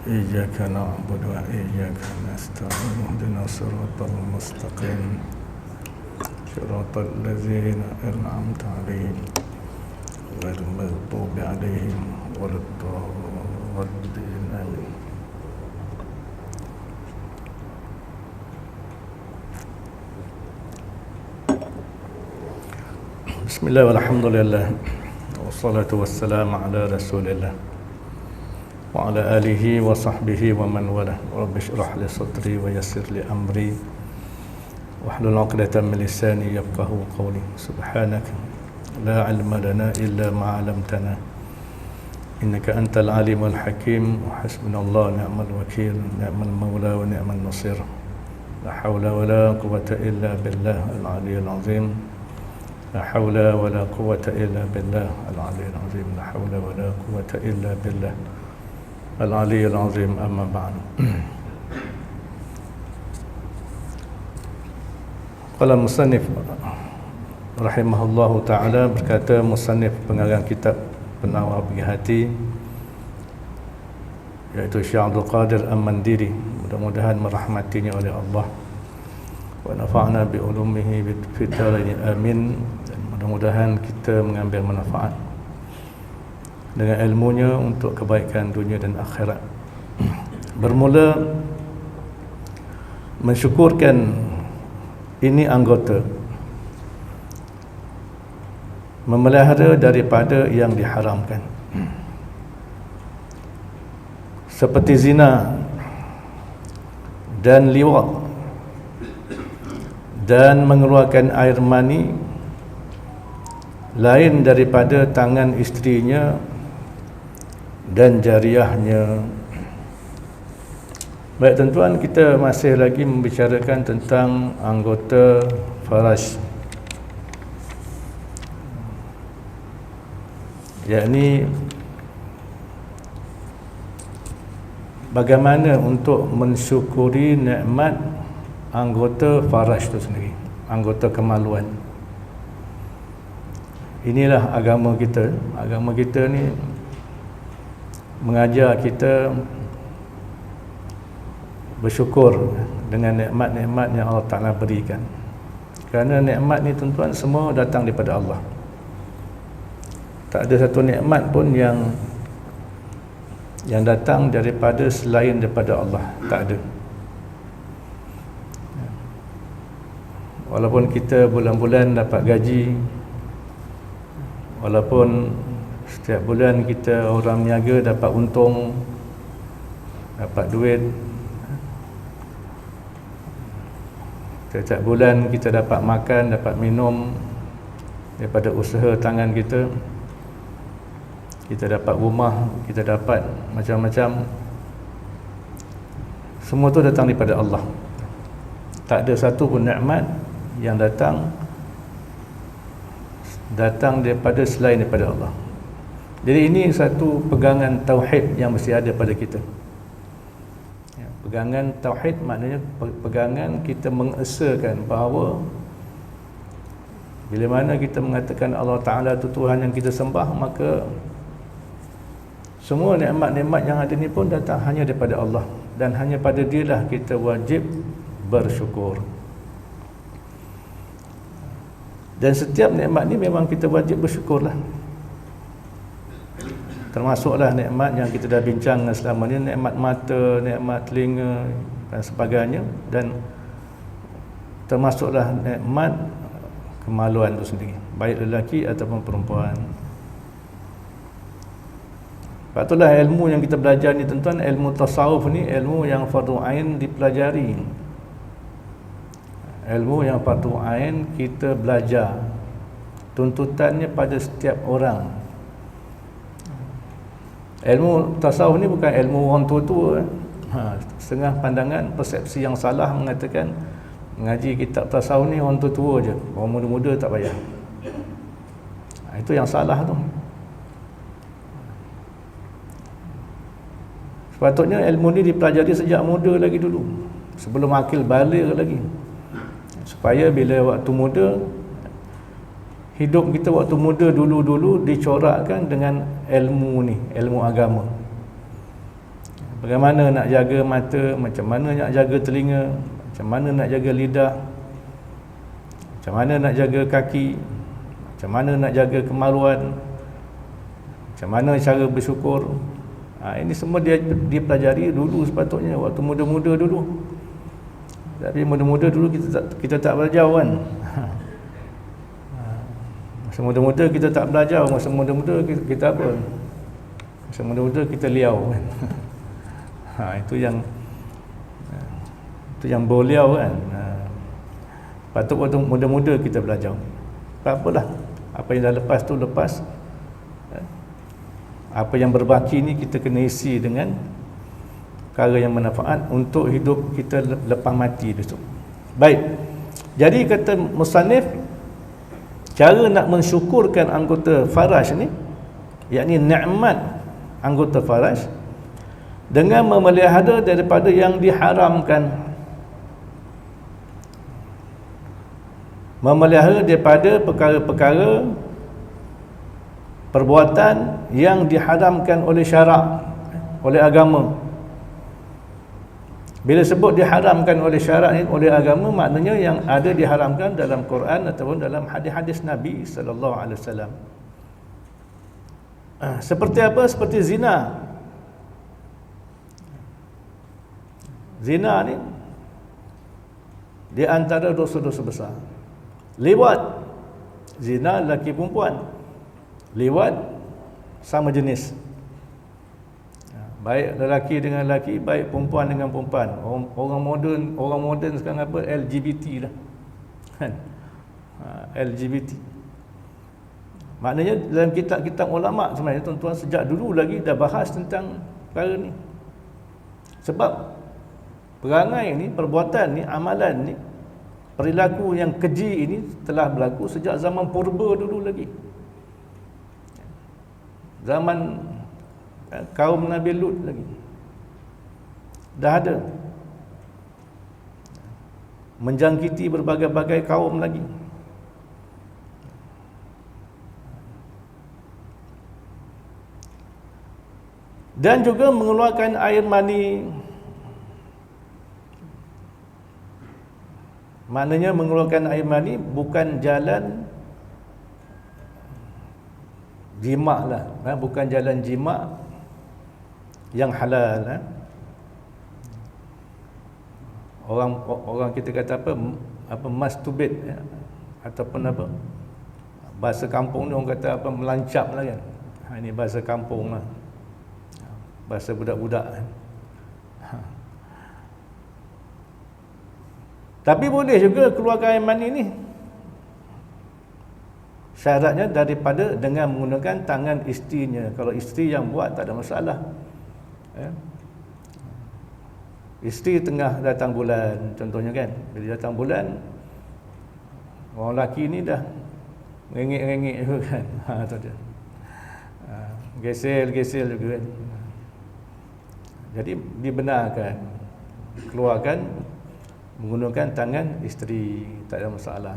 إياك نعبد وإياك نستعين اهدنا الصراط المستقيم صراط الذين أنعمت عليهم غير المغضوب عليهم ولا الضالين آمين. بسم الله والحمد لله والصلاة والسلام على رسول الله وعلى آله وصحبه ومن والاه. رب اشرح لي صدري ويسر لي أمري واحلل عقدة من لساني يفقهوا قولي. سبحانك لا علم لنا إلا ما علمتنا إنك أنت العليم الحكيم وحسبنا الله نعم الوكيل نعم المولى ونعم النصير. لا حول ولا قوة إلا بالله العلي العظيم. لا حول ولا قوة إلا بالله العلي العظيم. لا حول ولا قوة إلا بالله العلي العظيم. أما بعد. Qala musannif rahimahullahu ta'ala, berkata musannif pengarang kitab Penawar Bagi Hati, iaitu Syekh Abdul Qadir Al-Mandiri, mudah-mudahan merahmatinya oleh Allah, wa nafa'na bi ulumihi fid dharain amin, dan mudah-mudahan kita mengambil manfaat dengan ilmunya untuk kebaikan dunia dan akhirat. Bermula mensyukurkan ini anggota, memelihara daripada yang diharamkan, seperti zina dan liwat, dan mengeluarkan air mani lain daripada tangan isterinya dan jariahnya. Baik tuan-tuan, kita masih lagi membicarakan tentang anggota faraj, yakni bagaimana untuk mensyukuri nikmat anggota faraj itu sendiri, anggota kemaluan. Inilah agama kita. Agama kita ni mengajar kita bersyukur dengan nikmat-nikmat yang Allah Ta'ala berikan. Kerana nikmat ni tuan-tuan semua datang daripada Allah. Tak ada satu nikmat pun yang datang daripada selain daripada Allah. Tak ada. Walaupun kita bulan-bulan dapat gaji, walaupun setiap bulan kita orang niaga dapat untung, dapat duit, setiap bulan kita dapat makan, dapat minum daripada usaha tangan kita, kita dapat rumah, kita dapat macam-macam, semua tu datang daripada Allah. Tak ada satu pun nikmat yang datang daripada selain daripada Allah. Jadi ini satu pegangan tauhid yang mesti ada pada kita. Pegangan tauhid maknanya pegangan kita mengesakan bahawa bila mana kita mengatakan Allah Ta'ala itu Tuhan yang kita sembah, maka semua nikmat-nikmat yang ada ni pun datang hanya daripada Allah, dan hanya pada Dialah kita wajib bersyukur. Dan setiap nikmat ni memang kita wajib bersyukurlah. Termasuklah nikmat yang kita dah bincang selama ni, nikmat mata, nikmat telinga dan sebagainya, dan termasuklah nikmat kemaluan itu sendiri, baik lelaki ataupun perempuan. Sebab itulah ilmu yang kita belajar ni tuan-tuan, ilmu tasawuf ni ilmu yang fardu ain dipelajari. Ilmu yang fardu ain kita belajar. Tuntutannya pada setiap orang. Ilmu tasawuf ni bukan ilmu orang tua-tua. Setengah pandangan, persepsi yang salah mengatakan mengaji kitab tasawuf ni orang tua-tua je, orang muda-muda tak payah. Itu yang salah tu. Sepatutnya ilmu ni dipelajari sejak muda lagi dulu, sebelum akil baligh lagi, supaya bila waktu muda, hidup kita waktu muda dulu-dulu dicorakkan dengan ilmu ni, ilmu agama. Bagaimana nak jaga mata, macam mana nak jaga telinga, macam mana nak jaga lidah, macam mana nak jaga kaki, macam mana nak jaga kemaluan, macam mana cara bersyukur. Ini semua dia dipelajari dulu sepatutnya, waktu muda-muda dulu. Tapi muda-muda dulu kita tak belajar kan. Masa muda-muda kita tak belajar, masa muda-muda kita apa? Masa muda-muda kita liau kan. Itu yang boliau kan. Patut waktu muda-muda kita belajar. Tak apalah, apa yang dah lepas tu lepas. Apa yang berbaki ni kita kena isi dengan perkara yang bermanfaat untuk hidup kita lepas mati besok. Baik. Jadi kata musannif, cara nak mensyukurkan anggota faraj ni, yakni nikmat anggota faraj, dengan memelihara daripada yang diharamkan. Memelihara daripada perkara-perkara perbuatan yang diharamkan oleh syarak, oleh agama. Bila sebut diharamkan oleh syarak ni, oleh agama, maknanya yang ada diharamkan dalam Quran ataupun dalam hadis-hadis Nabi sallallahu alaihi wasallam. Seperti apa? Seperti zina. Zina ni di antara dosa-dosa besar. Liwat, zina lelaki perempuan. Liwat sama jenis, baik lelaki dengan lelaki, baik perempuan dengan perempuan. Orang moden sekarang apa? LGBT lah kan. LGBT. Maknanya dalam kitab-kitab ulama sebenarnya tuan-tuan sejak dulu lagi dah bahas tentang perkara ni. Sebab perangai ni, perbuatan ni, amalan ni, perilaku yang keji ini telah berlaku sejak zaman purba dulu lagi. Zaman kaum Nabi Lut lagi dah ada, menjangkiti berbagai-bagai kaum lagi. Dan juga mengeluarkan air mani. Maknanya mengeluarkan air mani bukan jalan jima' lah, bukan jalan jima' yang halal. Orang kita kata apa masturbate, ataupun apa, bahasa kampung ni orang kata apa, melancap lah kan. Ini bahasa kampung lah, bahasa budak-budak. Tapi boleh juga keluarkan air mani ni, syaratnya daripada dengan menggunakan tangan isterinya. Kalau isteri yang buat tak ada masalah. Isteri tengah datang bulan contohnya kan, bila datang bulan orang lelaki ni dah rengik-rengik juga kan. Tu dia. Gesel juga kan. Jadi dibenarkan keluarkan menggunakan tangan isteri, tak ada masalah.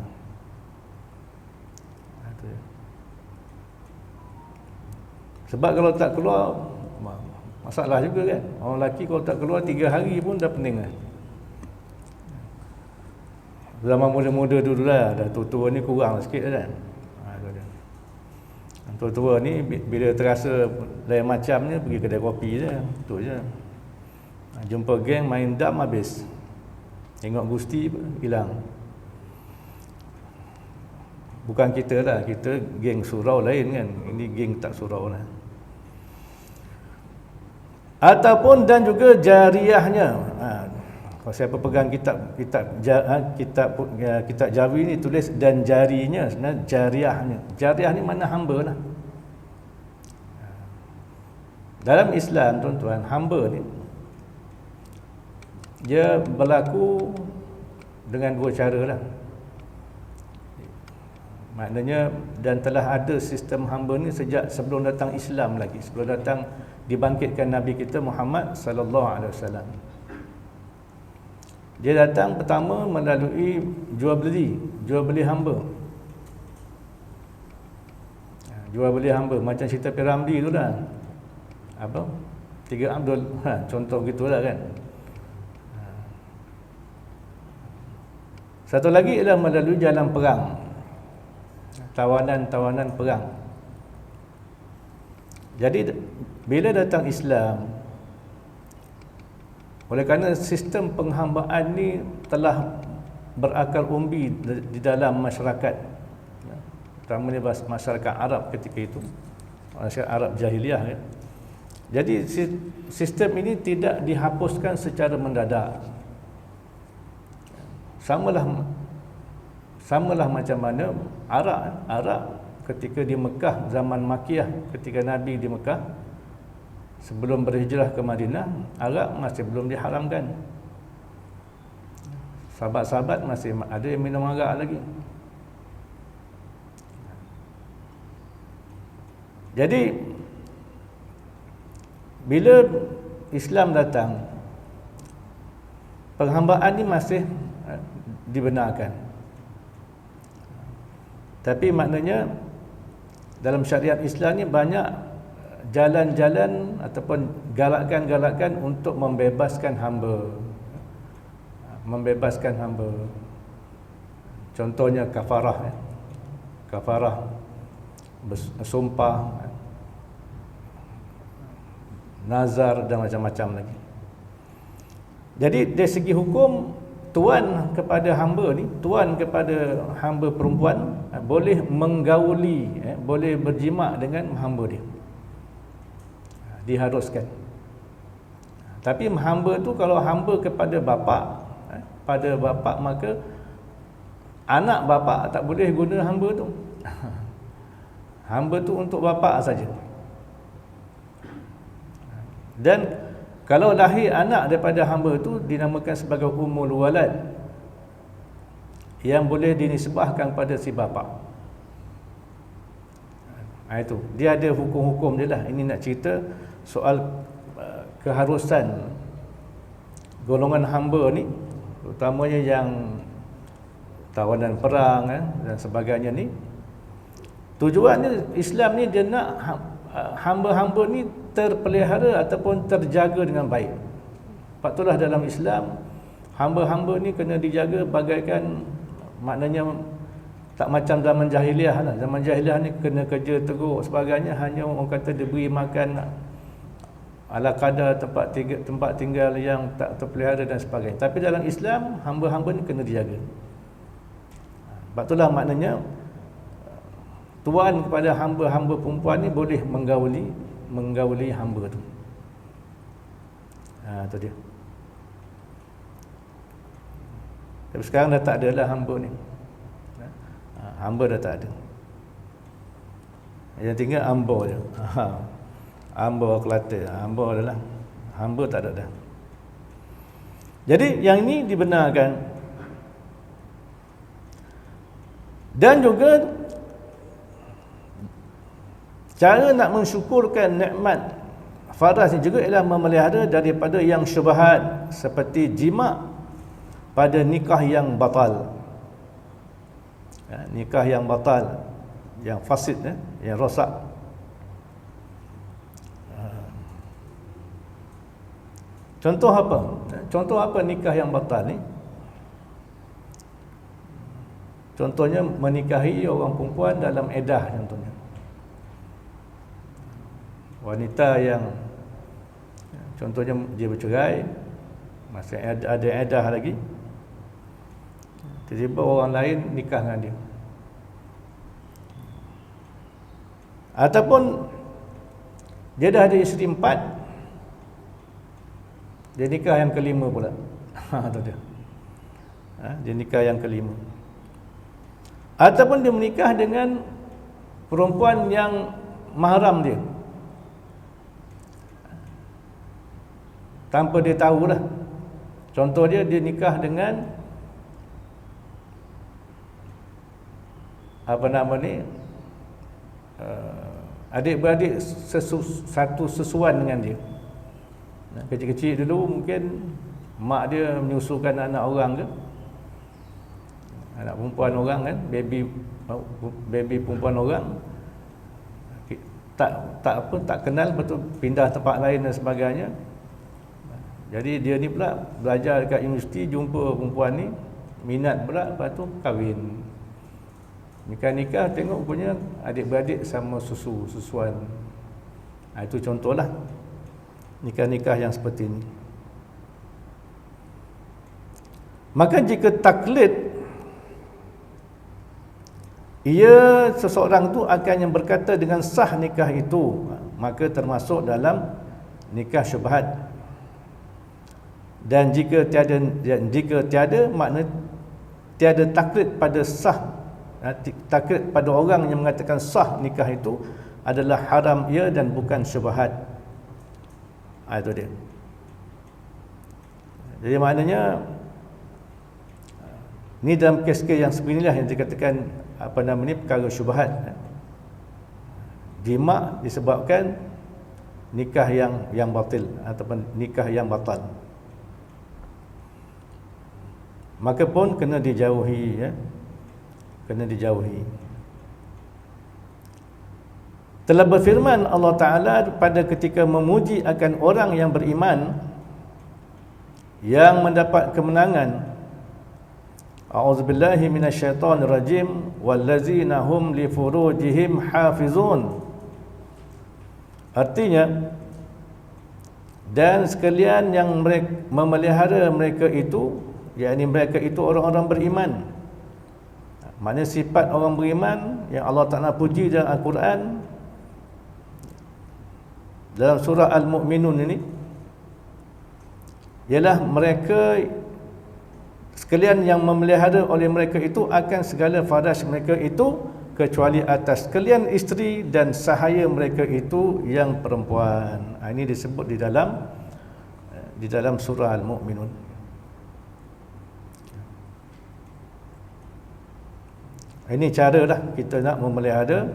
Sebab kalau tak keluar masalah juga kan. Orang lelaki kalau tak keluar 3 hari pun dah pening lah. Zaman muda-muda dulu lah, dah tua-tua ni kurang sikit lah kan. Tua-tua ni bila terasa lain macam ni, pergi kedai kopi je, tu je. Jumpa geng main dam habis, tengok gusti hilang. Bukan kita lah, kita geng surau lain kan, ini geng tak surau lah. Ataupun dan juga jariahnya. Kalau siapa pegang kitab Jawi ni tulis dan jarinya, sebenarnya jariahnya. Jariah ni mana hamba lah. Dalam Islam tuan-tuan, hamba ni dia berlaku dengan 2 cara lah. Maknanya, dan telah ada sistem hamba ni sejak sebelum datang Islam lagi, sebelum datang dibangkitkan Nabi kita Muhammad sallallahu alaihi wasallam. Dia datang pertama melalui jual beli hamba. Jual beli hamba macam cerita Piramli tu dah. Apa? Tiga Abdul, contoh gitulah kan. Satu lagi ialah melalui jalan perang. Tawanan-tawanan perang. Jadi bila datang Islam, oleh kerana sistem penghambaan ni telah berakar umbi di dalam masyarakat, terutamanya masyarakat Arab ketika itu, masyarakat Arab jahiliah ya. Jadi sistem ini tidak dihapuskan secara mendadak. Samalah macam mana Arab ketika di Mekah zaman Makkiyah, ketika Nabi di Mekah sebelum berhijrah ke Madinah, Arab masih belum diharamkan. Sahabat-sahabat masih ada yang minum arak lagi. Jadi bila Islam datang, penghambaan ini masih dibenarkan. Tapi maknanya dalam syariat Islam ni banyak jalan-jalan ataupun galakan-galakan untuk membebaskan hamba. Membebaskan hamba. Contohnya kafarah. Kafarah, bersumpah, nazar dan macam-macam lagi. Jadi dari segi hukum, tuan kepada hamba ni, tuan kepada hamba perempuan boleh menggauli, boleh berjima dengan hamba dia. Diharuskan. Tapi hamba tu kalau hamba kepada bapa, pada bapa, maka anak bapa tak boleh guna hamba tu. Hamba tu untuk bapa saja. Dan kalau lahir anak daripada hamba tu dinamakan sebagai ummul walad, yang boleh dinisbahkan pada si bapa. Itu dia ada hukum-hukum dia lah. Ini nak cerita soal keharusan golongan hamba ni, terutamanya yang tawanan perang dan sebagainya ni. Tujuannya Islam ni dia nak hamba-hamba ni terpelihara ataupun terjaga dengan baik. Sebab itulah dalam Islam hamba-hamba ni kena dijaga bagaikan, maknanya tak macam zaman jahiliah lah. Zaman jahiliah ni kena kerja teruk sebagainya, hanya orang kata diberi makan ala kadar tempat tinggal yang tak terpelihara dan sebagainya. Tapi dalam Islam hamba-hamba ni kena dijaga. Sebab itulah maknanya tuan kepada hamba-hamba perempuan ni boleh menggauli hamba tu. Tu dia. Tapi sekarang dah tak ada lah hamba ni. Hamba dah tak ada. Yang tinggal hamba je. Hamba Kelantan, hamba adalah hamba tak ada dah. Jadi yang ini dibenarkan. Dan juga cara nak mensyukurkan nikmat faras ni juga ialah memelihara daripada yang syubhat, seperti jima pada nikah yang batal. Nikah yang batal, yang fasid, yang rosak. Contoh apa? Contoh apa nikah yang batal ni? Contohnya menikahi orang perempuan dalam edah, contohnya. Wanita yang contohnya dia bercerai, masih ada edah lagi, tiba-tiba orang lain nikah dengan dia. Ataupun dia dah ada isteri 4, dia nikah yang kelima pula. Tu dia. Dia nikah yang kelima. Ataupun dia menikah dengan perempuan yang mahram dia, tanpa dia tahulah. Contoh dia nikah dengan adik-beradik satu sesuan dengan dia. Kecil-kecil dulu mungkin mak dia menyusukan anak orang ke, anak perempuan orang kan, baby perempuan orang, tak kenal, betul pindah tempat lain dan sebagainya. Jadi dia ni pula belajar dekat universiti, jumpa perempuan ni, minat pula, lepas tu kahwin. Nikah tengok punya adik-beradik sama susuan. Itu contohlah nikah yang seperti ini. Maka jika taklid, ia seseorang tu akan yang berkata dengan sah nikah itu, maka termasuk dalam nikah syubhat. Dan jika tiada, makna tiada taklid pada sah, taklid pada orang yang mengatakan sah nikah itu adalah haram ia dan bukan syubhat. Itu dia. Jadi maknanya ni dalam kes-kes yang sebeginilah yang dikatakan perkara syubhat. Jima' disebabkan nikah yang batil ataupun nikah yang batal. Maka pun kena dijauhi, kena dijauhi. Telah berfirman Allah Ta'ala pada ketika memuji akan orang yang beriman yang mendapat kemenangan. A'udzubillahi minasyaitonirrajim, wallazina hum li furujihim hafizun. Artinya, dan sekalian yang memelihara mereka itu, yakni mereka itu orang-orang beriman. Maknanya sifat orang beriman yang Allah Ta'ala puji dalam Al-Quran, dalam surah Al-Mu'minun ini, ialah mereka sekalian yang memelihara oleh mereka itu akan segala faraj mereka itu, kecuali atas sekalian isteri dan sahaya mereka itu yang perempuan. Ini disebut di dalam surah Al-Mu'minun. Ini cara dah kita nak memelihara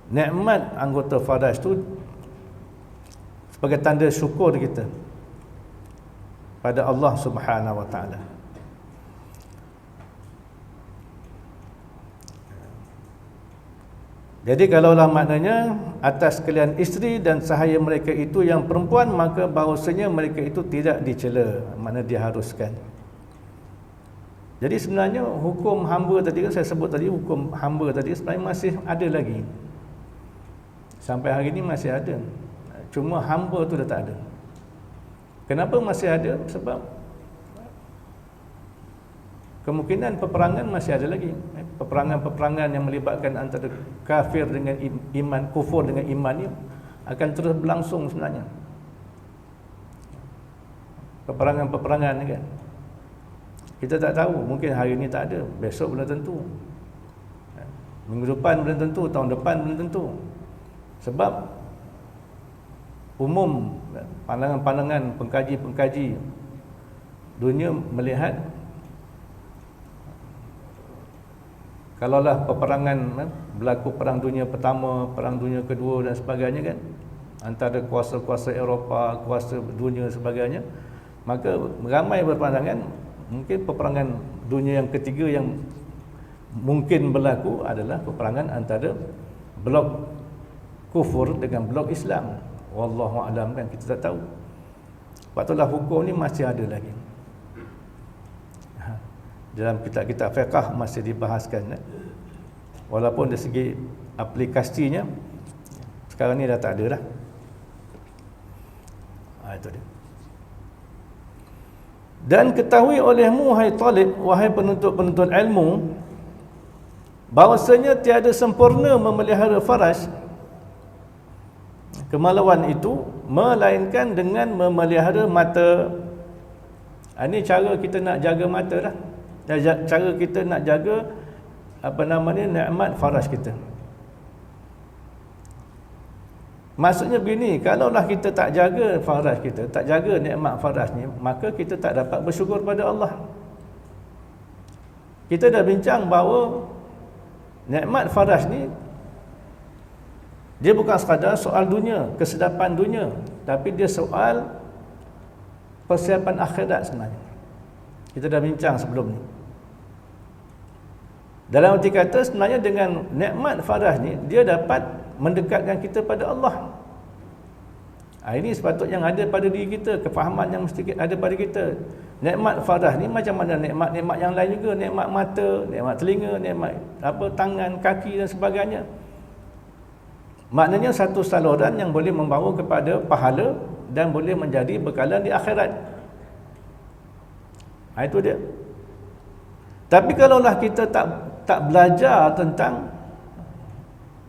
nikmat anggota faraj tu sebagai tanda syukur kita pada Allah Subhanahu Wa Taala. Jadi kalaulah maknanya atas sekalian isteri dan sahaya mereka itu yang perempuan, maka bahawasanya mereka itu tidak dicela, makna diharuskan. Jadi sebenarnya hukum hamba tadi kan saya sebut tadi, hukum hamba tadi sebenarnya masih ada lagi. Sampai hari ini masih ada. Cuma hamba tu dah tak ada. Kenapa masih ada? Sebab kemungkinan peperangan masih ada lagi. Peperangan-peperangan yang melibatkan antara kafir dengan iman, kufur dengan iman ni akan terus berlangsung sebenarnya. Peperangan-peperangan ni kan. Kita tak tahu, mungkin hari ini tak ada, besok belum tentu, minggu depan belum tentu, tahun depan belum tentu. Sebab umum pandangan-pandangan pengkaji-pengkaji dunia melihat kalaulah peperangan berlaku perang dunia pertama, perang dunia kedua dan sebagainya kan, antara kuasa-kuasa Eropah, kuasa dunia sebagainya, maka ramai berpandangan mungkin peperangan dunia yang ketiga yang mungkin berlaku adalah peperangan antara blok kufur dengan blok Islam. Wallahu a'lam kan, kita tak tahu. Sebab itulah hukum ni masih ada lagi. Dalam kitab-kitab fiqh masih dibahaskan. Walaupun dari segi aplikasinya sekarang ni dah tak ada dah. Itu dia. Dan ketahui olehmu, wahai talib, wahai penuntut-penuntut ilmu, bahawasanya tiada sempurna memelihara faraj, kemaluan itu, melainkan dengan memelihara mata. Ini cara kita nak jaga mata dah. Cara kita nak jaga nikmat faraj kita. Maksudnya begini, kalaulah kita tak jaga faraj kita, tak jaga nikmat faraj ni, maka kita tak dapat bersyukur pada Allah. Kita dah bincang bahawa nikmat faraj ni dia bukan sekadar soal dunia, kesedapan dunia, tapi dia soal persiapan akhirat sebenarnya. Kita dah bincang sebelum ni. Dalam arti kata sebenarnya dengan nikmat faraj ni dia dapat mendekatkan kita pada Allah. Ini sepatutnya yang ada pada diri kita, kefahaman yang mesti ada pada kita. Nikmat faraj ni macam mana nikmat-nikmat yang lain juga, nikmat mata, nikmat telinga, nikmat tangan, kaki dan sebagainya. Maknanya satu saluran yang boleh membawa kepada pahala dan boleh menjadi bekalan di akhirat. Itu dia. Tapi kalaulah kita tak belajar tentang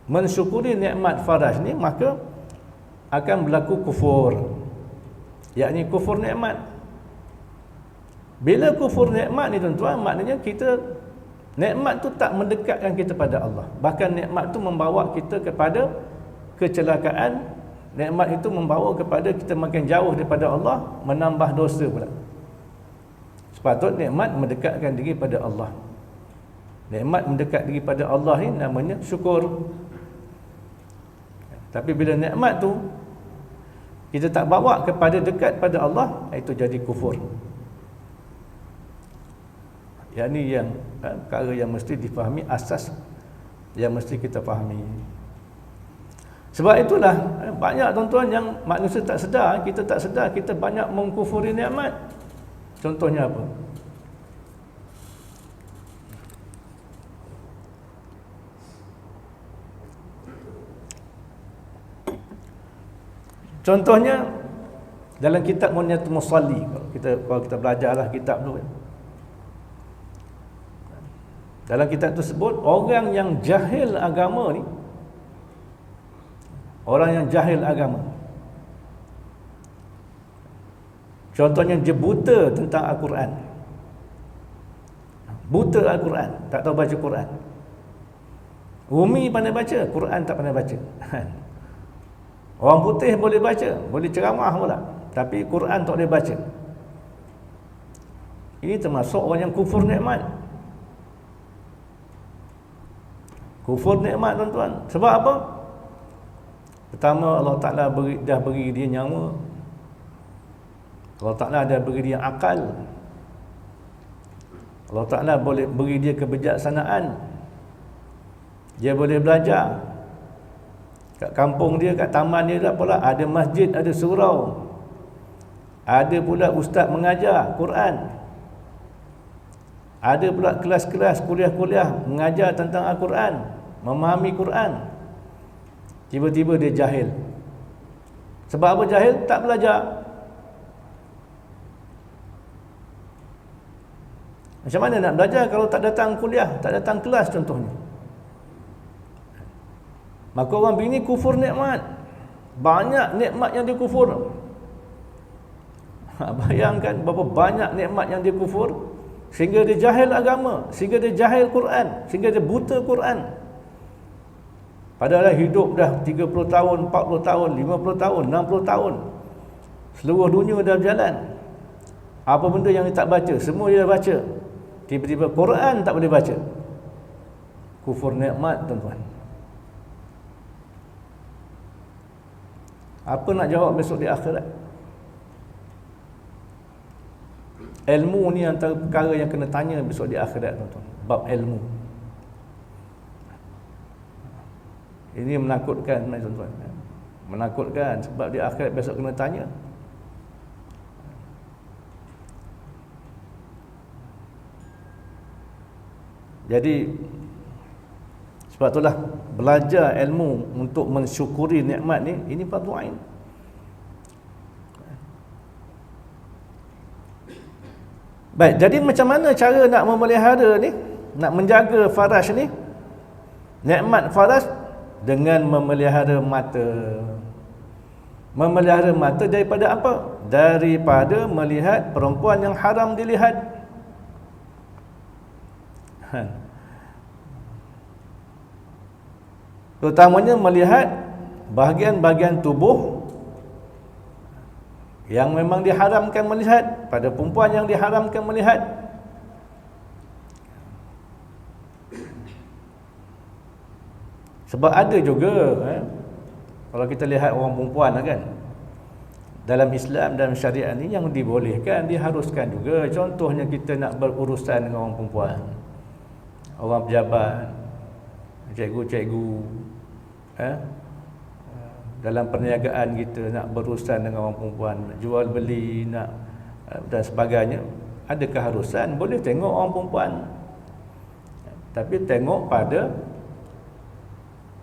mensyukuri nikmat faraj ni, maka akan berlaku kufur, yakni kufur nikmat. Bila kufur nikmat ni tuan-tuan, maknanya nikmat tu tak mendekatkan kita pada Allah. Bahkan nikmat tu membawa kita kepada kecelakaan. Nikmat itu membawa kepada kita makin jauh daripada Allah, menambah dosa pula. Sepatut nikmat mendekatkan diri pada Allah. Nikmat mendekat diri pada Allah ni namanya syukur. Tapi bila nikmat tu kita tak bawa kepada dekat pada Allah, itu jadi kufur. Yang yang perkara yang mesti difahami, asas yang mesti kita fahami. Sebab itulah banyak tuan-tuan yang manusia tak sedar, kita banyak mengkufuri nikmat. Contohnya apa? Contohnya dalam kitab Munyatul Musalli, kalau kita belajarlah kitab tu, dalam kitab tersebut orang yang jahil agama ni, orang yang jahil agama, contohnya dia buta tentang Al-Quran, buta Al-Quran, tak tahu baca Quran. Umi pandai baca, Quran tak pandai baca. Orang putih boleh baca, boleh ceramah pula, tapi Quran tak boleh baca. Ini termasuk orang yang kufur nikmat. Kufur nikmat tuan-tuan. Sebab apa? Pertama, Allah Ta'ala dah beri dia nyawa. Allah Ta'ala dah beri dia akal. Allah Ta'ala boleh beri dia kebijaksanaan. Dia boleh belajar. Kat kampung dia, kat taman dia tak pula ada masjid, ada surau. Ada pula ustaz mengajar Quran. Ada pula kelas-kelas, kuliah-kuliah mengajar tentang Al-Quran, memahami Quran. Tiba-tiba dia jahil. Sebab apa jahil? Tak belajar. Macam mana nak belajar kalau tak datang kuliah, tak datang kelas contohnya? Maka orang bini kufur nikmat. Banyak nikmat yang dia kufur. Bayangkan berapa banyak nikmat yang dia kufur, sehingga dia jahil agama, sehingga dia jahil Quran, sehingga dia buta Quran. Padahal hidup dah 30 tahun, 40 tahun, 50 tahun, 60 tahun. Seluruh dunia dah berjalan. Apa benda yang dia tak baca, semua dia dah baca. Tiba-tiba Quran tak boleh baca. Kufur nikmat tuan-tuan. Apa nak jawab besok di akhirat? Ilmu ni antara perkara yang kena tanya besok di akhirat tuan-tuan. Bab ilmu. Ini menakutkan tuan-tuan. Menakutkan sebab di akhirat besok kena tanya. Jadi sebab itulah belajar ilmu untuk mensyukuri nikmat ni, ini fardu ain. Baik, jadi macam mana cara nak memelihara ni, nak menjaga faraj ni? Nikmat faraj dengan memelihara mata. Memelihara mata daripada apa? Daripada melihat perempuan yang haram dilihat. Terutamanya melihat bahagian-bahagian tubuh yang memang diharamkan melihat, pada perempuan yang diharamkan melihat. Sebab ada juga kalau kita lihat orang perempuan kan, dalam Islam, dalam syariat ni yang dibolehkan, diharuskan juga. Contohnya kita nak berurusan dengan orang perempuan, orang pejabat, cikgu-cikgu, dalam perniagaan kita nak berurusan dengan orang perempuan, nak jual beli, nak dan sebagainya, ada keharusan. Boleh tengok orang perempuan, tapi tengok pada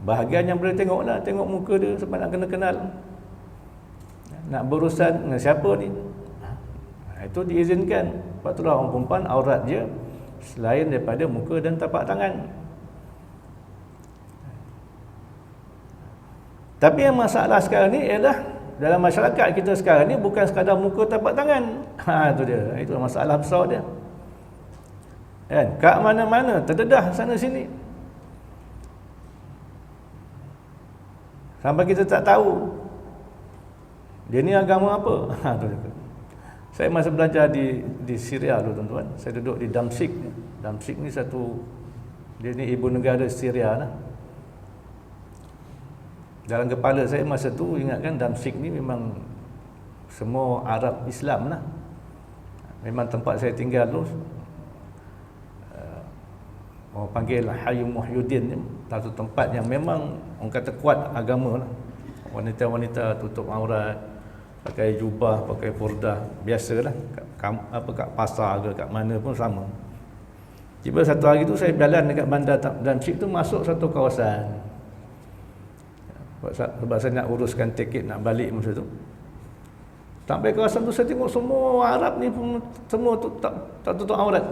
bahagian yang boleh tengok lah. Tengok muka dia sebab nak kena kenal. Nak berurusan dengan siapa ni, itu diizinkan. Sebab itulah orang perempuan aurat dia selain daripada muka dan tapak tangan. Tapi yang masalah sekarang ni ialah dalam masyarakat kita sekarang ni bukan sekadar muka tapak tangan. Itu dia. Itu masalah besar dia. Kan? Kat mana-mana terdedah sana sini. Sampai kita tak tahu dia ni agama apa. Saya masa belajar di Syria dulu tuan-tuan. Saya duduk di Damsyik. Damsyik ni dia ni ibu negara Syria lah. Dalam kepala saya masa tu ingatkan Damsyik ni memang semua Arab Islam lah. Memang tempat saya tinggal tu orang panggil Hayy Muhyiddin ni, satu tempat yang memang orang kata kuat agama lah. Wanita-wanita tutup aurat, pakai jubah, pakai purdah, biasalah. Kat pasar ke kat mana pun sama. Tiba satu hari tu saya berjalan dekat bandar Damsyik tu, masuk satu kawasan. Sebab saya nak uruskan tiket nak balik masa tu. Sampai kawasan tu saya tengok semua Arab ni pun semua tu tak tutup aurat.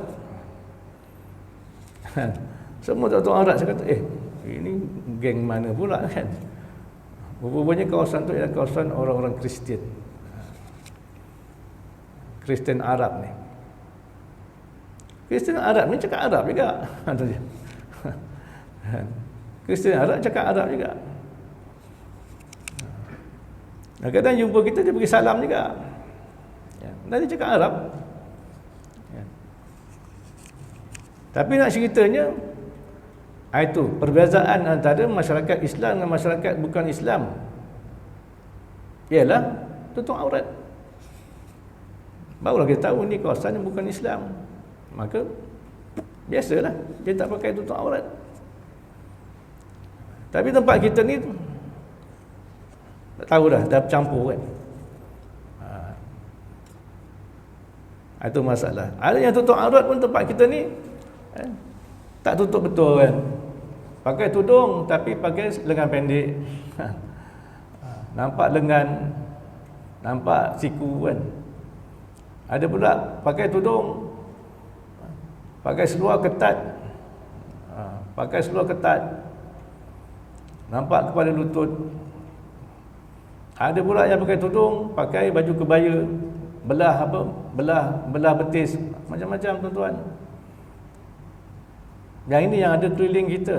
Semua tak tutup aurat. Saya kata ini geng mana pula kan. Rupanya kawasan tu ialah kawasan orang-orang Kristian. Kristian Arab ni. Kristian Arab ni cakap Arab juga. Kristian Arab cakap Arab juga. Kadang-kadang jumpa kita, dia bagi salam juga. Dan dia cakap Arab. Tapi nak ceritanya, itu perbezaan antara masyarakat Islam dengan masyarakat bukan Islam ialah tutup aurat. Barulah kita tahu ni kawasan yang bukan Islam. Maka biasalah dia tak pakai tutup aurat. Tapi tempat kita ni tak tahu dah bercampur kan. Itu masalah. Ada yang tutup aurat pun tempat kita ni tak tutup betul kan. Pakai tudung tapi pakai lengan pendek. Nampak lengan, nampak siku kan. Ada pula pakai tudung, pakai seluar ketat. Pakai seluar ketat, nampak kepala lutut. Ada pula yang pakai tudung, pakai baju kebaya, belah betis, macam-macam tuan-tuan. Yang ini yang ada keliling kita.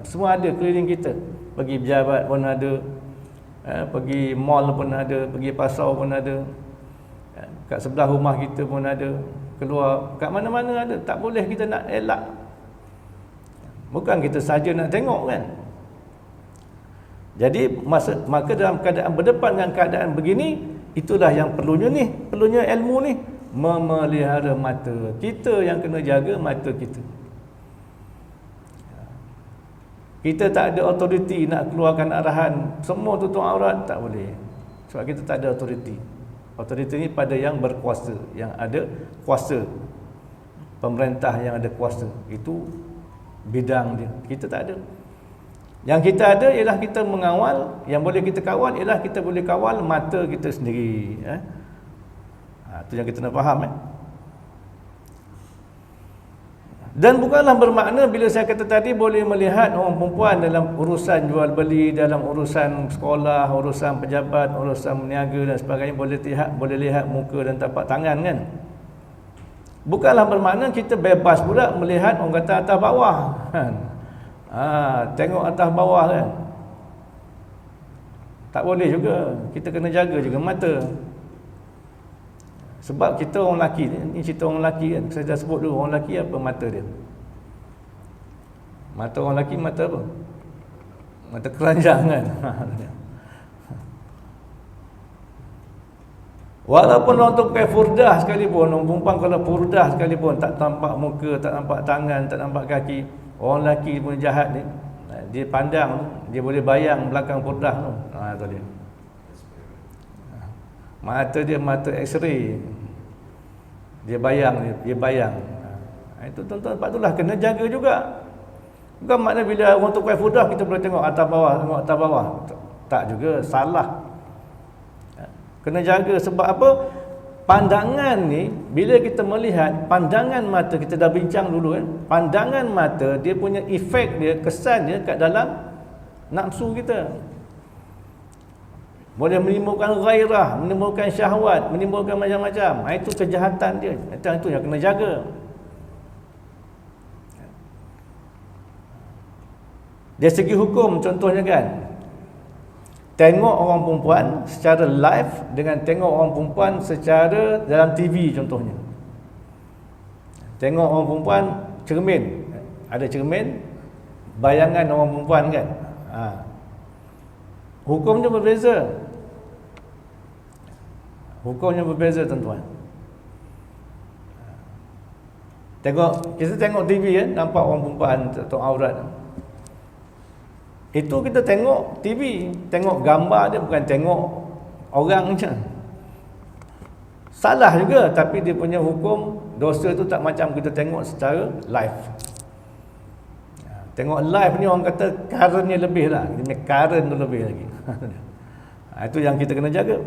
Semua ada keliling kita. Pergi pejabat pun ada, pergi mall pun ada, pergi pasar pun ada, kat sebelah rumah kita pun ada, keluar kat mana-mana ada. Tak boleh kita nak elak. Bukan kita saja nak tengok kan. Jadi maka dalam keadaan berdepan dengan keadaan begini, itulah yang perlunya ilmu ni, memelihara mata. Kita yang kena jaga mata kita. Kita tak ada autoriti nak keluarkan arahan semua tutup aurat, tak boleh. Sebab kita tak ada autoriti. Autoriti ni pada yang berkuasa, yang ada kuasa. Pemerintah yang ada kuasa, itu bidang dia. Kita tak ada. Yang kita ada ialah kita mengawal. Yang boleh kita kawal ialah kita boleh kawal mata kita sendiri. Itu yang kita nak faham. Dan bukanlah bermakna bila saya kata tadi boleh melihat orang perempuan dalam urusan jual beli, dalam urusan sekolah, urusan pejabat, urusan meniaga dan sebagainya, boleh lihat muka dan tapak tangan kan. Bukanlah bermakna kita bebas pula melihat orang kata atas bawah kan. Tengok atas bawah kan. Tak boleh juga. Kita kena jaga juga mata. Sebab kita orang lelaki ni cerita orang lelaki kan. Saya dah sebut dulu orang lelaki apa mata dia. Mata orang lelaki mata apa? Mata keranjang kan. Walaupun orang tu pakai furdah sekalipun, orang perempuan kalau furdah sekalipun, tak nampak muka, tak nampak tangan, tak nampak kaki, orang lelaki pun jahat ni, dia pandang, dia boleh bayang belakang furdah tu. Tu dia. Mata dia mata X-ray. Dia bayang. Itu tuan-tuan, sebab itulah kena jaga juga. Bukan makna bila orang tu pakai furdah kita boleh tengok atas bawah, tak juga, salah. Kena jaga sebab apa? Pandangan ni, bila kita melihat, pandangan mata, kita dah bincang dulu kan, pandangan mata dia punya efek dia, kesan dia kat dalam nafsu kita. Boleh menimbulkan ghairah, menimbulkan syahwat, menimbulkan macam-macam. Itu kejahatan dia. Itu yang kena jaga. Dari segi hukum contohnya kan, tengok orang perempuan secara live dengan tengok orang perempuan secara dalam TV contohnya. Tengok orang perempuan cermin, ada cermin, bayangan orang perempuan kan. Hukumnya berbeza. Hukumnya berbeza tuan-tuan. Kita tengok TV kan, nampak orang perempuan atau aurat. Itu kita tengok TV, tengok gambar dia, bukan tengok orang macam. Salah juga, tapi dia punya hukum dosa tu tak macam kita tengok secara live. Tengok live ni orang kata currentnya lebih lah, dia punya current tu lebih lagi. Itu yang kita kena jaga.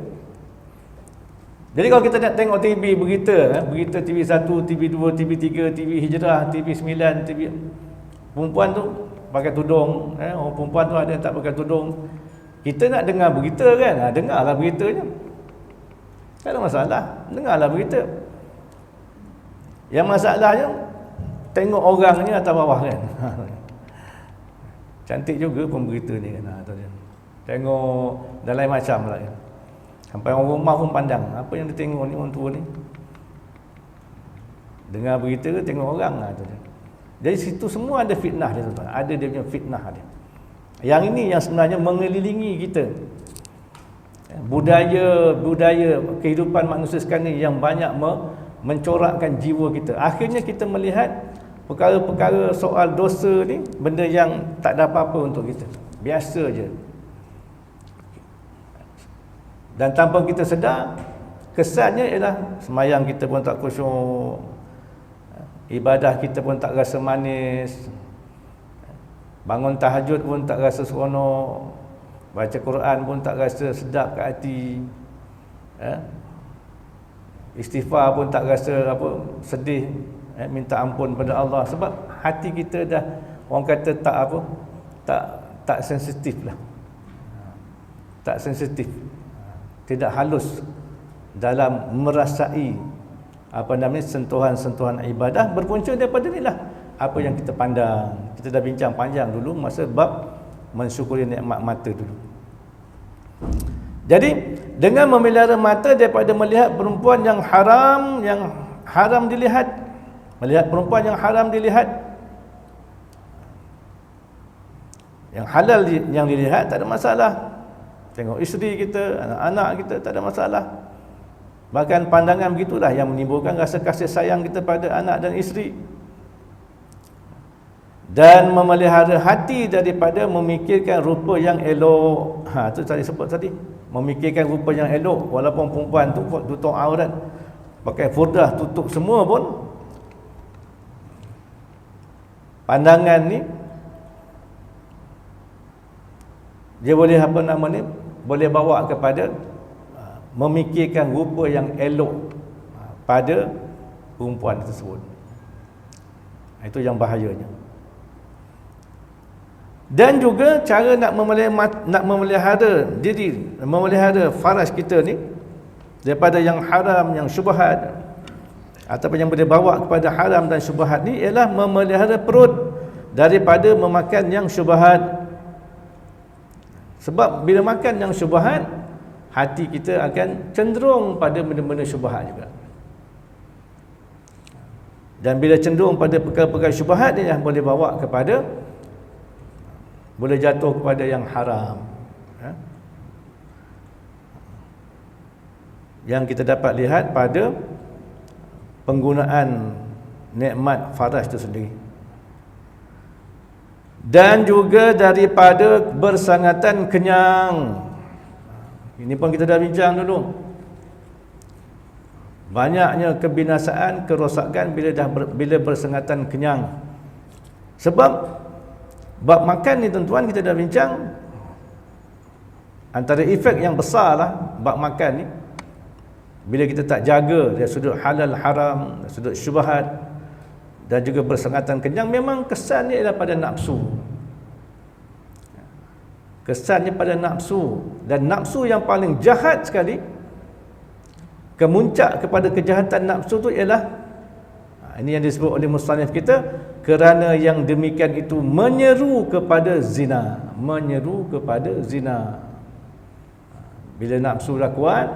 Jadi kalau kita nak tengok TV berita TV 1, TV 2, TV 3, TV Hijrah, TV 9, TV, perempuan tu pakai tudung, orang perempuan tu ada yang tak pakai tudung. Kita nak dengar berita kan, dengarlah beritanya. Tak ada masalah, dengarlah berita. Yang masalahnya tengok orangnya atas bawah kan. Cantik juga pemberita ni kan. Tengok dah lain macam lah kan. Sampai orang rumah pun pandang, apa yang dia tengok ni orang tua ni. Dengar berita ke tengok orang lah tu. Jadi situ semua ada fitnah dia tuan-tuan. Ada dia punya fitnah dia. Yang ini yang sebenarnya mengelilingi kita. Budaya kehidupan manusia sekarang ni yang banyak mencorakkan jiwa kita. Akhirnya kita melihat perkara-perkara soal dosa ni benda yang tak ada apa-apa untuk kita. Biasa je. Dan tanpa kita sedar, kesannya ialah semayang kita pun tak khusyuk, ibadah kita pun tak rasa manis, bangun tahajud pun tak rasa seronok, baca Quran pun tak rasa sedap kat hati, istighfar pun tak rasa sedih, minta ampun pada Allah, sebab hati kita dah, orang kata tak sensitif lah, tak sensitif, tidak halus dalam merasai sentuhan-sentuhan ibadah. Berpunca daripada inilah apa yang kita pandang. Kita dah bincang panjang dulu masa bab mensyukuri nikmat mata dulu. Jadi dengan memelihara mata daripada melihat perempuan yang haram dilihat, melihat perempuan yang haram dilihat, yang halal yang dilihat tak ada masalah. Tengok isteri kita, anak-anak kita tak ada masalah. Bahkan pandangan begitulah yang menimbulkan rasa kasih sayang kita pada anak dan isteri. Dan memelihara hati daripada memikirkan rupa yang elok. Itu tadi sebut tadi. Memikirkan rupa yang elok. Walaupun perempuan tu tutup aurat, pakai furdah tutup semua pun, pandangan ni dia boleh boleh bawa kepada memikirkan rupa yang elok pada perempuan tersebut. Itu yang bahayanya. Dan juga cara nak memelihara diri, memelihara faraj kita ni daripada yang haram, yang syubhat, ataupun yang boleh bawa kepada haram dan syubhat ni, ialah memelihara perut daripada memakan yang syubhat. Sebab bila makan yang syubhat, hati kita akan cenderung pada benda-benda syubhat juga. Dan bila cenderung pada perkara-perkara syubhat ni yang boleh bawa kepada boleh jatuh kepada yang haram. Yang kita dapat lihat pada penggunaan nikmat faras itu sendiri. Dan juga daripada bersangatan kenyang. Ini pun kita dah bincang dulu. Banyaknya kebinasaan, kerosakan bila bersangatan kenyang. Sebab bab makan ni tuan-tuan kita dah bincang, antara efek yang besar lah bab makan ni, bila kita tak jaga dari sudut halal haram, dari sudut syubhat dan juga bersangatan kenyang, memang kesannya adalah pada nafsu. Kesannya pada nafsu, dan nafsu yang paling jahat sekali, kemuncak kepada kejahatan nafsu tu ialah, ini yang disebut oleh musannif kita, kerana yang demikian itu menyeru kepada zina. Menyeru kepada zina. Bila nafsu dah kuat,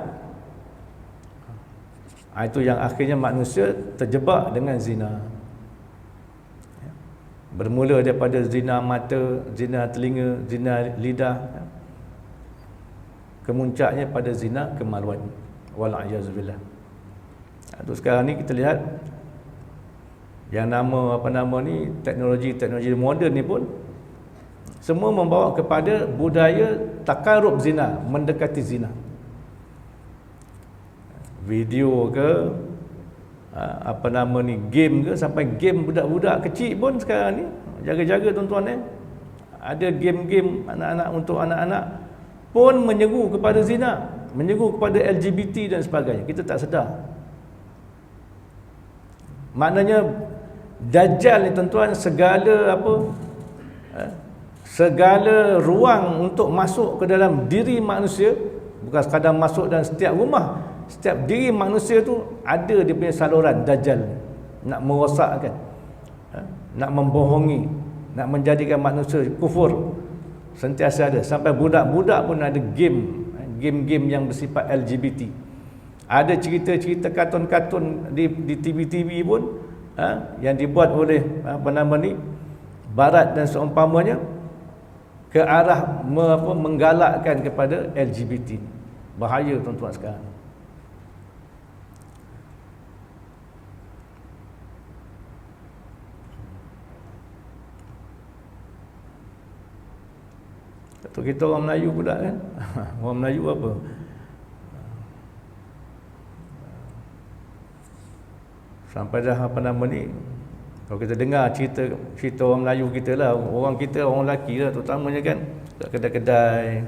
itu yang akhirnya manusia terjebak dengan zina. Bermula daripada zina mata, zina telinga, zina lidah, kemuncaknya pada zina kemaluan. Wal'ayazubillah. Untuk sekarang ni kita lihat yang teknologi moden ni pun semua membawa kepada budaya takarub zina, mendekati zina. Video ke game ke, sampai game budak-budak kecil pun sekarang ni, jaga-jaga tuan-tuan ada game-game anak-anak untuk anak-anak pun menyeru kepada zina, menyeru kepada LGBT dan sebagainya. Kita tak sedar. Maknanya Dajjal ni tuan-tuan, segala ruang untuk masuk ke dalam diri manusia, bukan sekadar masuk dalam setiap rumah, setiap diri manusia tu ada dia punya saluran Dajjal, nak merosakkan, nak membohongi, nak menjadikan manusia kufur, sentiasa ada. Sampai budak-budak pun ada game-game yang bersifat LGBT. Ada cerita-cerita kartun-kartun di TV-TV pun yang dibuat oleh Barat dan seumpamanya ke arah menggalakkan kepada LGBT. Bahaya tuan-tuan sekarang. Kata kita orang Melayu pula kan. Orang Melayu apa? Sampai dah kalau kita dengar cerita orang Melayu kita lah, orang kita, orang lelaki lah terutamanya kan, kat kedai-kedai,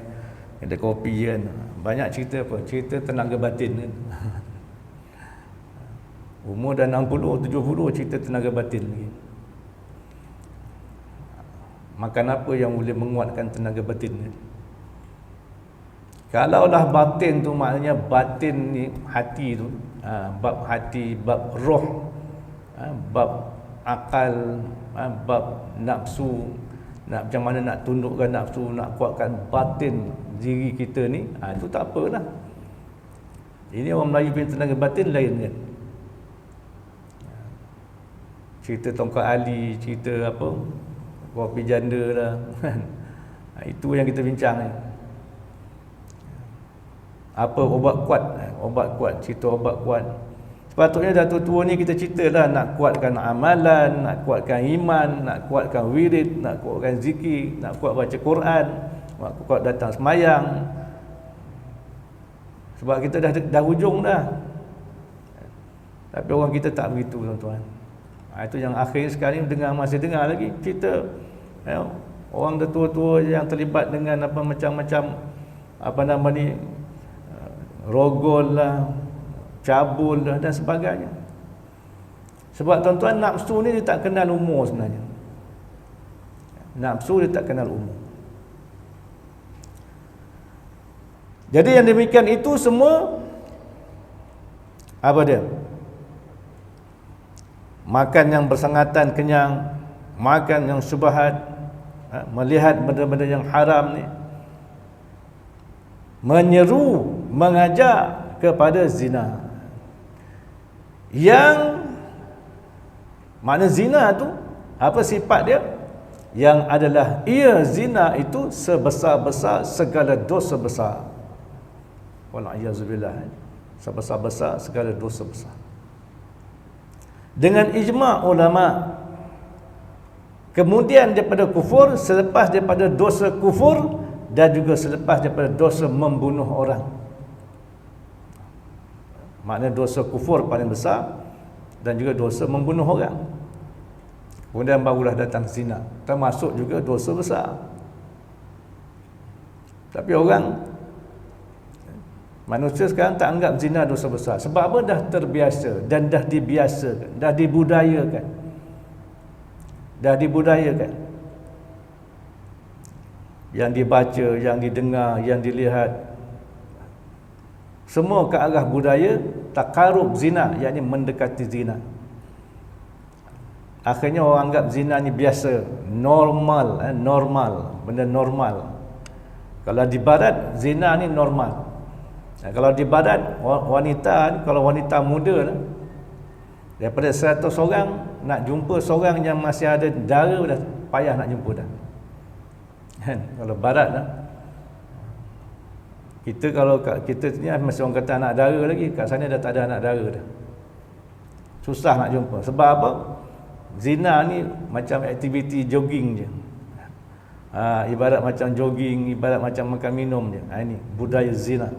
kedai kopi kan, banyak cerita apa? Cerita tenaga batin kan. Umur dah 60, 70 cerita tenaga batin lagi. Makan apa yang boleh menguatkan tenaga batin ni? Kalaulah batin tu maknanya batin ni hati tu, bab hati, bab roh, bab akal, bab nafsu, nak macam mana nak tundukkan nafsu, nak kuatkan batin diri kita ni, itu tak apalah. Ini orang Melayu punya tenaga batin lain kan. Cerita Tongkat Ali, cerita apa, kopi janda lah. Itu yang kita bincang ni. Apa obat kuat, cerita obat kuat. Sepatutnya dah tua-tua ni kita ceritalah nak kuatkan amalan, nak kuatkan iman, nak kuatkan wirid, nak kuatkan zikir, nak kuat baca Quran, nak kuat datang semayang. Sebab kita dah hujung dah. Tapi orang kita tak begitu tuan-tuan. Itu yang akhir sekali masih dengar lagi cerita orang tua-tua yang terlibat dengan macam-macam rogol lah, cabul lah dan sebagainya. Sebab tuan-tuan, nafsu ni dia tak kenal umur sebenarnya. Nafsu dia tak kenal umur. Jadi yang demikian itu semua apa dia? Makan yang bersangatan kenyang, makan yang syubhat, melihat benda-benda yang haram ni, menyeru, mengajak kepada zina. Yang mana zina tu, apa sifat dia? yang adalah ia zina itu sebesar-besar segala dosa besar. Wal'iyyazubillah. Sebesar-besar segala dosa besar. Dengan ijma' ulama, kemudian daripada kufur, selepas daripada dosa kufur, dan juga selepas daripada dosa membunuh orang. Maknanya dosa kufur paling besar, dan juga dosa membunuh orang. Kemudian barulah datang zina, termasuk juga dosa besar. Tapi manusia sekarang tak anggap zina dosa besar. Sebab apa? Dah terbiasa dan dah dibiasakan, dah dibudayakan. Yang dibaca, yang didengar, yang dilihat, semua ke arah budaya takarub zina, yakni mendekati zina. Akhirnya orang anggap zina ni biasa, normal, benda normal. Kalau di barat, zina ni normal. Kalau di barat, wanita, kalau wanita muda, daripada 100 orang, nak jumpa seorang yang masih ada dara, dah payah nak jumpa dah. Kalau barat lah. Kita ni masih orang kata anak dara lagi, kat sana dah tak ada anak dara dah. Susah nak jumpa. Sebab apa? Zina ni macam aktiviti jogging je. Ibarat macam jogging, ibarat macam makan minum je. Ini budaya zina.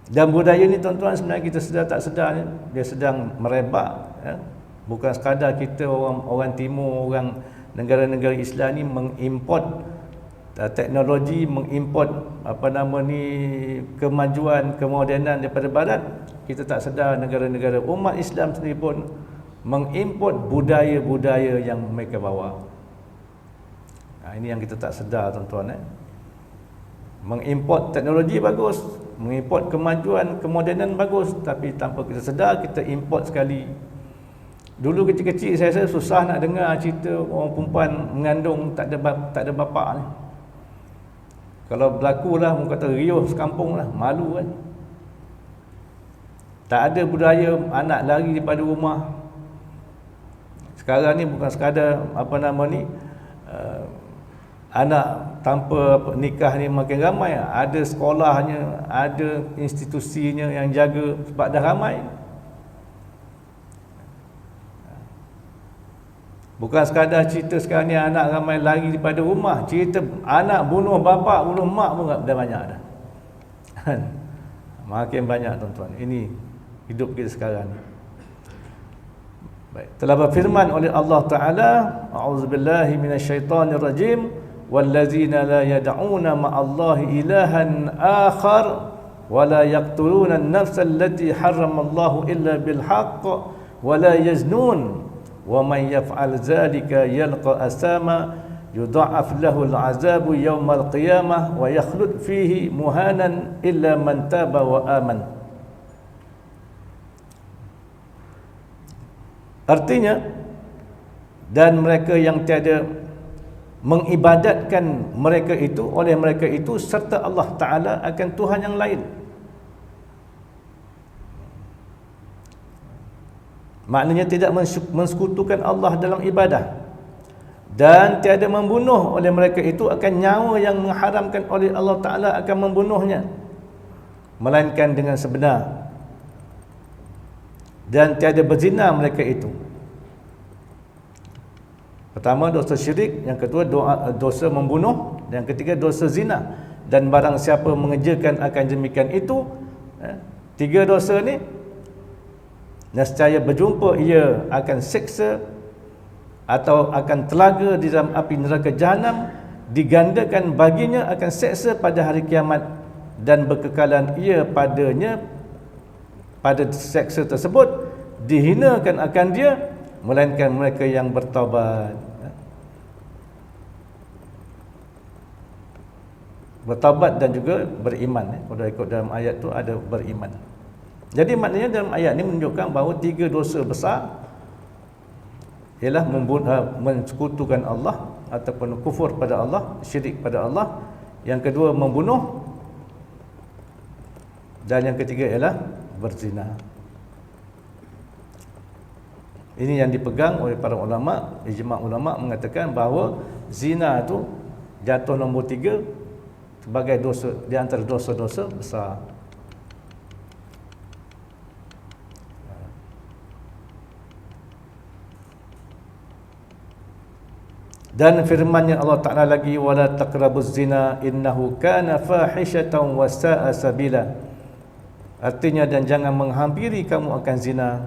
Dan budaya ni tuan-tuan, sebenarnya kita sedar tak sedar ni, dia sedang merebak, ya? Bukan sekadar kita orang timur, orang negara-negara Islam ni mengimport teknologi, mengimport kemajuan, kemodenan daripada barat. Kita tak sedar negara-negara umat Islam sendiri pun mengimport budaya-budaya yang mereka bawa. Ini yang kita tak sedar tuan-tuan. Mengimport teknologi bagus, mengimport kemajuan, kemodenan bagus, tapi tanpa kita sedar, kita import sekali. Dulu kecil-kecil saya rasa susah nak dengar cerita orang perempuan mengandung tak ada bapa ni. Kalau berlaku lah, orang kata riuh sekampung lah, malu kan. Tak ada budaya anak lari daripada rumah. Sekarang ni bukan sekadar anak tanpa nikah ni makin ramai. Ada sekolahnya, ada institusinya yang jaga sebab dah ramai. Bukan sekadar cerita sekarang ni anak ramai lari daripada rumah, cerita anak bunuh bapa, bunuh mak pun dah banyak dah. Makin banyak tuan-tuan. Ini hidup kita sekarang ni. Baik, telah berfirman oleh Allah Taala, a'udzubillahi minasyaitonirrajim, wallazina la yad'una ma'allahi ilahan akhar wa la yaqtuluna an-nafsa allati harramallahu illa bil haqq wa la yaznun wa man yaf'al dzalika yalqa asama yudha'af lahu al-'adzabu yawmal qiyamah wa yakhlud fihi muhanan illa man taba wa aman. Artinya, dan mereka yang tiada mengibadatkan mereka itu oleh mereka itu serta Allah Ta'ala akan Tuhan yang lain. Maknanya tidak mensekutukan Allah dalam ibadah, dan tiada membunuh oleh mereka itu akan nyawa yang mengharamkan oleh Allah Ta'ala akan membunuhnya, melainkan dengan sebenar. Dan tiada berzina mereka itu. Pertama dosa syirik, yang kedua dosa membunuh, dan yang ketiga dosa zina. Dan barang siapa mengerjakan akan demikian itu, tiga dosa ni, nescaya berjumpa ia akan seksa atau akan telaga di dalam api neraka jahanam, digandakan baginya akan seksa pada hari kiamat, dan berkekalan ia padanya, pada seksa tersebut, dihinakan akan dia, melainkan mereka yang bertaubat. Bertaubat dan juga beriman. Kalau ikut dalam ayat tu ada beriman. Jadi maknanya dalam ayat ni menunjukkan bahawa tiga dosa besar ialah mensekutukan Allah ataupun kufur pada Allah, syirik pada Allah. Yang kedua membunuh, dan yang ketiga ialah berzina. Ini yang dipegang oleh para ulama. Ijma' ulama mengatakan bahawa zina itu jatuh nombor 3 sebagai dosa di antara dosa-dosa besar. Dan firman-Nya Allah Ta'ala lagi, wala taqrabuz zina innahu kana fahishatan wa sa'a sabila. Artinya, dan jangan menghampiri kamu akan zina,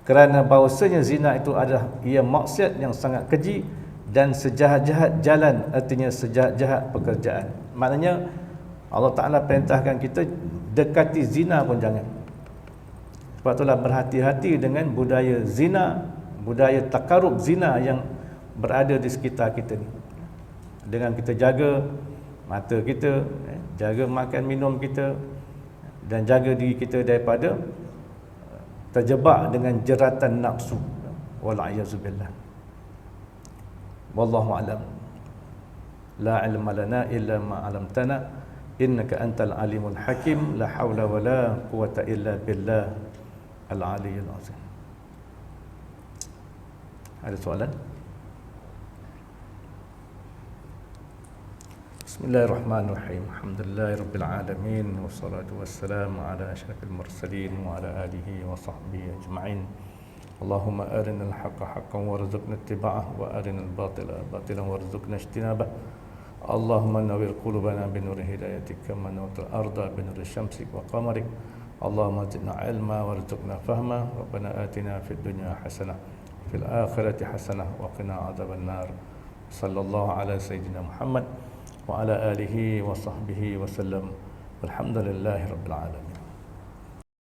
kerana bahawasanya zina itu adalah ia maksiat yang sangat keji dan sejahat-jahat jalan, artinya sejahat-jahat pekerjaan. Maknanya Allah Ta'ala perintahkan kita dekati zina pun jangan. Sebab itulah berhati-hati dengan budaya zina, budaya takarub zina yang berada di sekitar kita ni. Dengan kita jaga mata kita, jaga makan minum kita, dan jaga diri kita daripada terjebak dengan jeratan nafsu. Wal'ayazubillah. Wallahu a'lam. La ilma lana illa ma 'allamtana innaka antal alimul hakim. La haula wala quwata illa billah al-aliyyil azim. Ada soalan? Bismillahirrahmanirrahim. Alhamdulillahirabbil alamin wassalatu wassalamu ala asyrafil mursalin wa ala alihi wa sahbihi ajma'in. Allahumma arinal haqqa haqqan warzuqna ittiba'ah wa arinal batila batilan warzuqna ijtinabah. Allahumma nawwir qulubana binuri hidayatika kama nawwartal arda binuri syamsik wa qamarik. Allahumma zidna ilma warzuqna fahma. Rabbana atina fid dunya hasanah fil akhirati hasanah wa qina adzaban nar. Sallallahu ala sayyidina Muhammad wa ala alihi wa sahbihi wa sallam. Walhamdulillahi rabbil alamin.